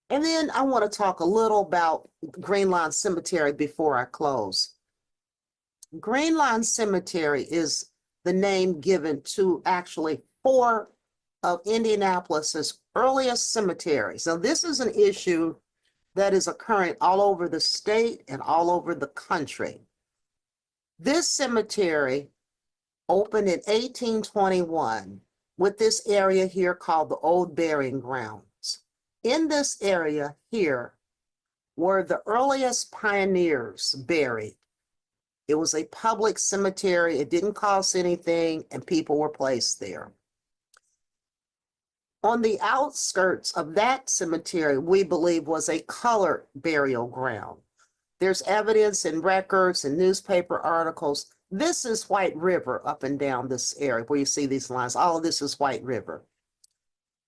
And then I want to talk a little about Greenlawn Cemetery before I close. Greenlawn Cemetery is the name given to actually four of Indianapolis's earliest cemeteries. Now, this is an issue that is occurring all over the state and all over the country. This cemetery opened in 1821 with this area here called the Old Burying Grounds. In this area here were the earliest pioneers buried. It was a public cemetery. It didn't cost anything, and people were placed there. On the outskirts of that cemetery, we believe, was a colored burial ground. There's evidence in records and newspaper articles. This is White River up and down this area where you see these lines. All of this is White River.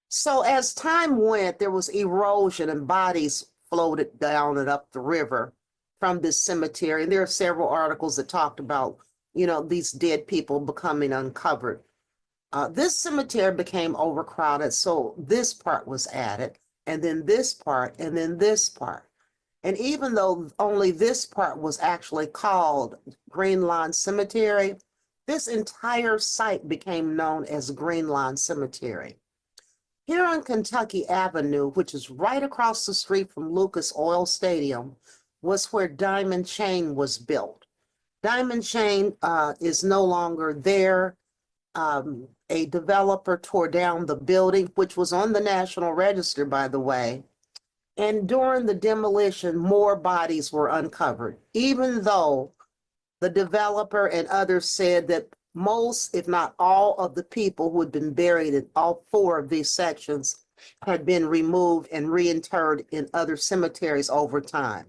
So as time went, there was erosion and bodies floated down and up the river from this cemetery. And there are several articles that talked about, these dead people becoming uncovered. This cemetery became overcrowded, so this part was added, and then this part, and then this part. And even though only this part was actually called Greenlawn Cemetery, this entire site became known as Greenlawn Cemetery. Here on Kentucky Avenue, which is right across the street from Lucas Oil Stadium, was where Diamond Chain was built. Diamond Chain is no longer there. A developer tore down the building, which was on the National Register, by the way. And during the demolition, more bodies were uncovered, even though the developer and others said that most, if not all, of the people who had been buried in all four of these sections had been removed and reinterred in other cemeteries over time.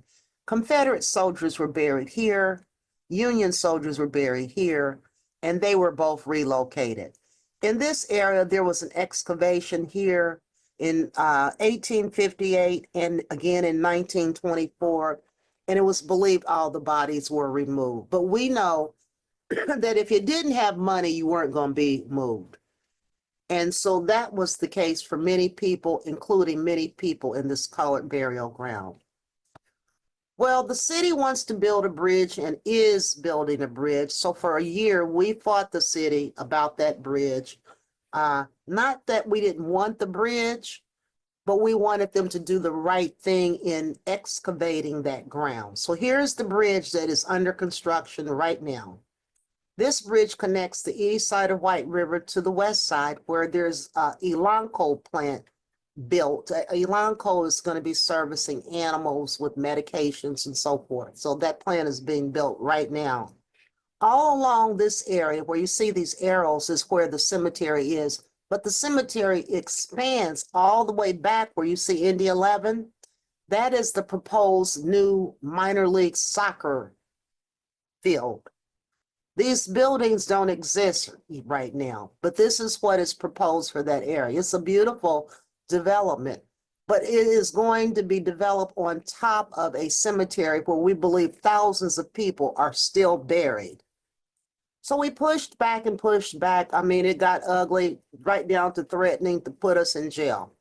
Confederate soldiers were buried here, Union soldiers were buried here, and they were both relocated. In this area, there was an excavation here in 1858 and again in 1924, and it was believed all the bodies were removed. But we know that if you didn't have money, you weren't going to be moved. And so that was the case for many people, including many people in this colored burial ground. Well, the city wants to build a bridge and is building a bridge. So for a year, we fought the city about that bridge. Not that we didn't want the bridge, but we wanted them to do the right thing in excavating that ground. So here's the bridge that is under construction right now. This bridge connects the east side of White River to the west side, where there's a Elanco plant built. Elanco is going to be servicing animals with medications and so forth. So that plant is being built right now. All along this area where you see these arrows is where the cemetery is, but the cemetery expands all the way back where you see Indy 11. That is the proposed new minor league soccer field. These buildings don't exist right now, but this is what is proposed for that area. It's a beautiful development, but it is going to be developed on top of a cemetery where we believe thousands of people are still buried. So we pushed back and pushed back. I mean, it got ugly, right down to threatening to put us in jail.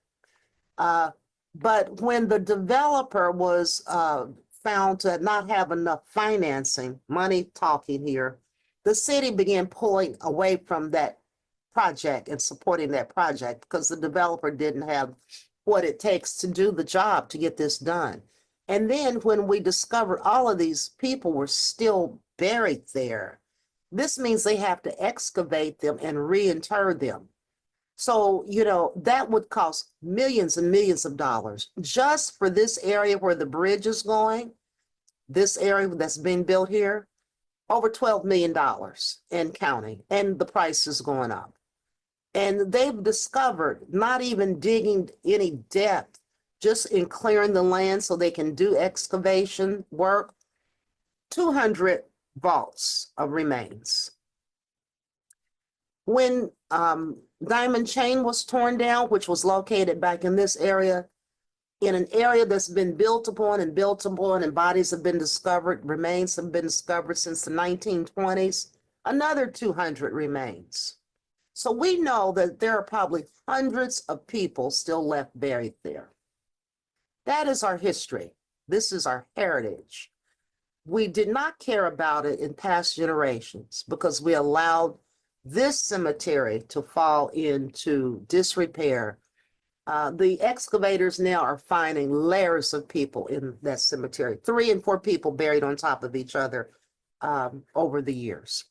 But when the developer was found to not have enough financing, money talking here, the city began pulling away from that project and supporting that project because the developer didn't have what it takes to do the job to get this done. And then when we discovered all of these people were still buried there, this means they have to excavate them and reinter them. So, that would cost millions and millions of dollars just for this area where the bridge is going, this area that's being built here, over $12 million and counting, and the price is going up. And they've discovered not even digging any depth, just in clearing the land so they can do excavation work, 200 vaults of remains. When Diamond Chain was torn down, which was located back in this area, in an area that's been built upon and bodies have been discovered, remains have been discovered since the 1920s, another 200 remains. So we know that there are probably hundreds of people still left buried there. That is our history. This is our heritage. We did not care about it in past generations because we allowed this cemetery to fall into disrepair. The excavators now are finding layers of people in that cemetery, 3 and 4 people buried on top of each other over the years.